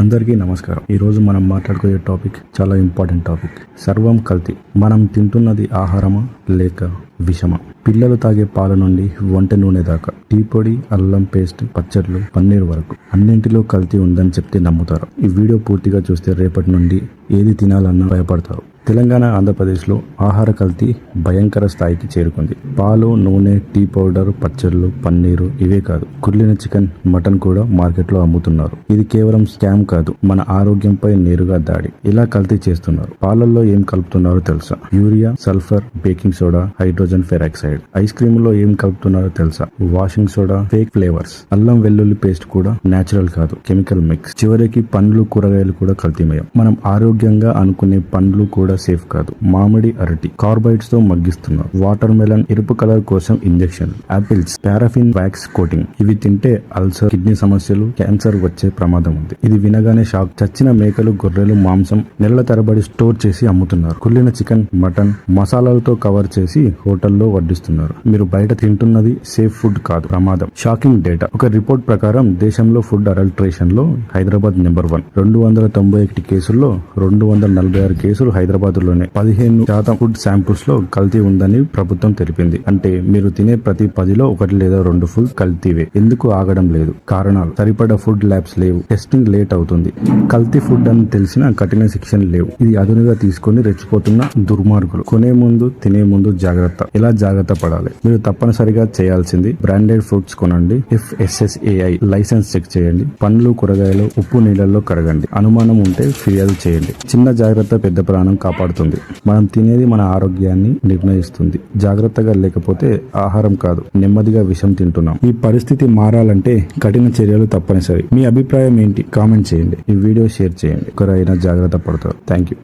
అందరికీ నమస్కారం. ఈరోజు మనం మాట్లాడుకునే టాపిక్ చాలా ఇంపార్టెంట్ టాపిక్. సర్వం కల్తీ. మనం తింటున్నది ఆహారమా లేక విషమా? పిల్లలు తాగే పాల నుండి వంట నూనె దాకా, టీ పొడి, అల్లం పేస్ట్, పచ్చళ్ళు, పన్నీర్ వరకు అన్నింటిలో కల్తీ ఉందని చెప్తే నమ్ముతారు. ఈ వీడియో పూర్తిగా చూస్తే రేపటి నుండి ఏది తినాలన్నా భయపడతారు. తెలంగాణ, ఆంధ్రప్రదేశ్లో ఆహార కల్తీ భయంకర స్థాయికి చేరుకుంది. పాలు, నూనె, టీ పౌడర్, పచ్చళ్ళు, పన్నీరు ఇవే కాదు, కుళ్ళిన చికెన్, మటన్ కూడా మార్కెట్లో అమ్ముతున్నారు. ఇది కేవలం స్కామ్ కాదు, మన ఆరోగ్యంపై నేరుగా దాడి. ఇలా కల్తీ చేస్తున్నారు. పాలల్లో ఏం కలుపుతున్నారో తెలుసా? Urea, sulphur, baking soda, hydrogen peroxide. Ice cream లో ఏం కలుపుతున్నారో తెలుసా? Washing soda, fake flavours. అల్లం వెల్లుల్లి పేస్ట్ కూడా నేచురల్ కాదు, కెమికల్ మిక్స్. చివరికి పండ్లు, కూరగాయలు కూడా కల్తీమయం. మనం ఆరోగ్యంగా అనుకునే పండ్లు కూడా సేఫ్ కాదు. మామిడి, అరటి కార్బైడ్స్ తో మగ్గిస్తున్నారు. వాటర్ మెలన్ ఎరుపు కలర్ కోసం injection. Apples paraffin wax coating. ఇవి తింటే అల్సర్, కిడ్నీ సమస్యలు, క్యాన్సర్ వచ్చే ప్రమాదం ఉంది. ఇది వినగానే షాక్. చచ్చిన మేకలు, గొర్రెలు మాంసం నెలల తరబడి స్టోర్ చేసి అమ్ముతున్నారు. కుళ్ళిన చికెన్, మటన్ మసాలాలతో కవర్ చేసి హోటల్లో వడ్డిస్తున్నారు. మీరు బయట తింటున్నది సేఫ్ ఫుడ్ కాదు, ప్రమాదం. Shocking data. ఒక రిపోర్ట్ ప్రకారం దేశంలో ఫుడ్ అడల్ట్రేషన్ లో హైదరాబాద్ నెంబర్ 1. 291 కేసుల్లో 246 కేసులు హైదరాబాద్ లోనే. 15% ఫుడ్ శాంపుల్స్ లో కల్తీ ఉందని ప్రభుత్వం తెలిపింది. అంటే మీరు తినే ప్రతి 10లో 1 లేదా 2 ఫుడ్ కల్తీవే. ఎందుకు ఆగడం లేదు? కారణాలు: సరిపడా ఫుడ్ ల్యాబ్స్ లేవు, టెస్టింగ్ లేట్ అవుతుంది, కల్తీ ఫుడ్ అని తెలిసిన కఠిన శిక్షలు లేవు. ఇది అదునుగా తీసుకుని రెచ్చిపోతున్న దుర్మార్గులు. కొనే ముందు, తినే ముందు జాగ్రత్త. ఎలా జాగ్రత్త పడాలి? మీరు తప్పనిసరిగా చేయాల్సింది బ్రాండెడ్ ఫ్రూట్స్ కొనండి, FSSAI లైసెన్స్ చెక్ చేయండి, పండ్లు, కూరగాయలు ఉప్పు నీళ్ళల్లో కడగండి, అనుమానం ఉంటే ఫిర్యాదు చేయండి. చిన్న జాగ్రత్త పెద్ద ప్రాణం కాపాడుతుంది. మనం తినేది మన ఆరోగ్యాన్ని నిర్ణయిస్తుంది. జాగ్రత్తగా లేకపోతే ఆహారం కాదు, నెమ్మదిగా విషం తింటున్నాం. ఈ పరిస్థితి మారాలంటే కఠిన చర్యలు తప్పనిసరి. మీ అభిప్రాయం ఏంటి? కామెంట్ చేయండి. ఈ వీడియో షేర్ చేయండి. ఒకరైనా జాగ్రత్త పడతారు. Thank you.